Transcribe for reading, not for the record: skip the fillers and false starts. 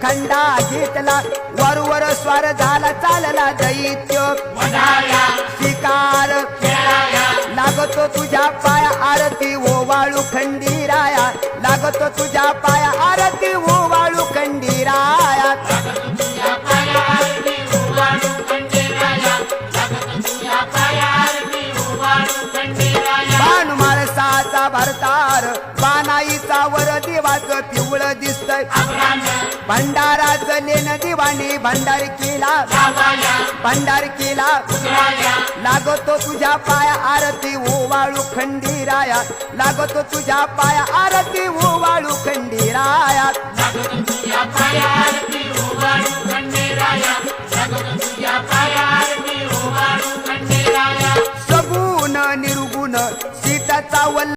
खंडा घेतला वरवर स्वार झाला चालला दैत्य शिकार लागतो तुझ्या पाया आरती ओवाळू खंडीराया लागतो तुझ्या पाया आरती ओवाळू खंडीराया बाण माणसाचा भरतार बाणाईचा वर देवाचं पिवळ दिसतय भंडाराचं लेन दिवाणी भंडार केला लागतो तुझ्या पाया आरती ओवाळू खंडीराया लागतो तुझ्या पाया आरती ओवाळू खंडीराया सगुण निर्गुण सीताचा वल्ल